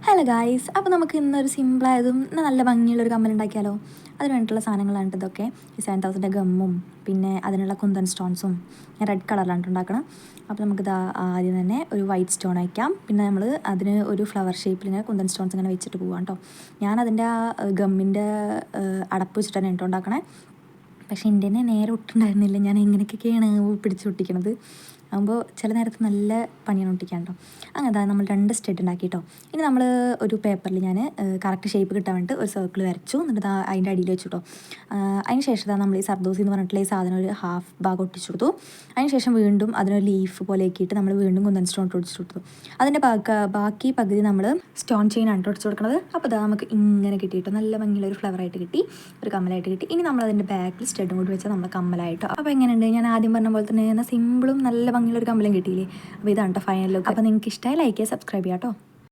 Hello guys, അപ്പോൾ നമുക്ക് ഇന്നൊരു സിമ്പിളായതും നല്ല ഭംഗിയുള്ളൊരു കമ്മൽ ഉണ്ടാക്കിയാലോ. അതിന് വേണ്ടിയിട്ടുള്ള സാധനങ്ങളാണ് ഇതൊക്കെ. ഈ 7000 ഗമ്മും പിന്നെ അതിനുള്ള കുന്തൻ സ്റ്റോൺസും ഞാൻ റെഡ് കളറിലാണ് ഉണ്ടാക്കണം. അപ്പോൾ നമുക്കിത് ആദ്യം തന്നെ ഒരു വൈറ്റ് സ്റ്റോൺ വയ്ക്കാം. പിന്നെ നമ്മൾ അതിന് ഒരു ഫ്ലവർ ഷേപ്പിൽ ഇങ്ങനെ കുന്തൻ സ്റ്റോൺസ് ഇങ്ങനെ വെച്ചിട്ട് പോകാം കേട്ടോ. ഞാനതിൻ്റെ ആ ഗമ്മിൻ്റെ അടപ്പ് വെച്ചിട്ട് തന്നെ കേട്ടോ ഉണ്ടാക്കണേ. പക്ഷേ എൻ്റെ തന്നെ നേരെ ഒട്ടുണ്ടായിരുന്നില്ല. ഞാൻ എങ്ങനെയൊക്കെയാണ് പിടിച്ച് ഒട്ടിക്കണത്. ആകുമ്പോൾ ചില നേരത്ത് നല്ല പണിയാണ് ഒട്ടിക്കാൻ കേട്ടോ. അങ്ങനെ നമ്മൾ 2 സ്റ്റഡ് ഉണ്ടാക്കി കേട്ടോ. ഇനി നമ്മൾ ഒരു പേപ്പറിൽ ഞാൻ കറക്റ്റ് ഷേപ്പ് കിട്ടാൻ വേണ്ടിയിട്ട് ഒരു സർക്കിൾ വരച്ചു. എന്നിട്ട് അതിൻ്റെ അടിയിൽ വെച്ചു കേട്ടോ. അതിന് ശേഷം നമ്മൾ ഈ സർദോസി എന്ന് പറഞ്ഞിട്ടുള്ള ഈ സാധനം ഒരു ഹാഫ് ഭാഗം ഒട്ടിച്ചു കൊടുത്തു. അതിന് ശേഷം വീണ്ടും അതിനൊരു ലീഫ് പോലെ ആക്കിയിട്ട് നമ്മൾ വീണ്ടും കുന്തൻ സ്റ്റോൺ ഒട്ടിച്ചു കൊടുത്തു. അതിൻ്റെ ബാക്കി പകുതി നമ്മൾ സ്റ്റോൺ ചെയിനാണ് ഒട്ടിച്ചു കൊടുക്കുന്നത്. അപ്പോൾ നമുക്ക് ഇങ്ങനെ കിട്ടിയിട്ട് നല്ല ഭംഗിയുള്ള ഒരു ഫ്ലവറായിട്ട് കിട്ടി, ഒരു കമ്മലായിട്ട് കിട്ടി. ഇനി നമ്മൾ അതിൻ്റെ ബാക്കിൽ സ്റ്റഡും കൂടി വെച്ചാൽ നമ്മൾ കമ്മലായിട്ടോ. അപ്പോൾ എങ്ങനെയുണ്ട്? ഞാൻ ആദ്യം പറഞ്ഞ പോലെ തന്നെ സിമ്പിളും നല്ല ഭംഗിയുള്ളൊരു കമ്മലും കിട്ടിയില്ലേ. അപ്പോൾ ഇതാണ് കേട്ടോ ഫൈനൽ ലുക്ക്. അപ്പോൾ നിങ്ങൾക്ക് ഇഷ്ടമായി ലൈക്ക് ചെയ്യുക, സബ്സ്ക്രൈബ് ചെയ്യാം കേട്ടോ.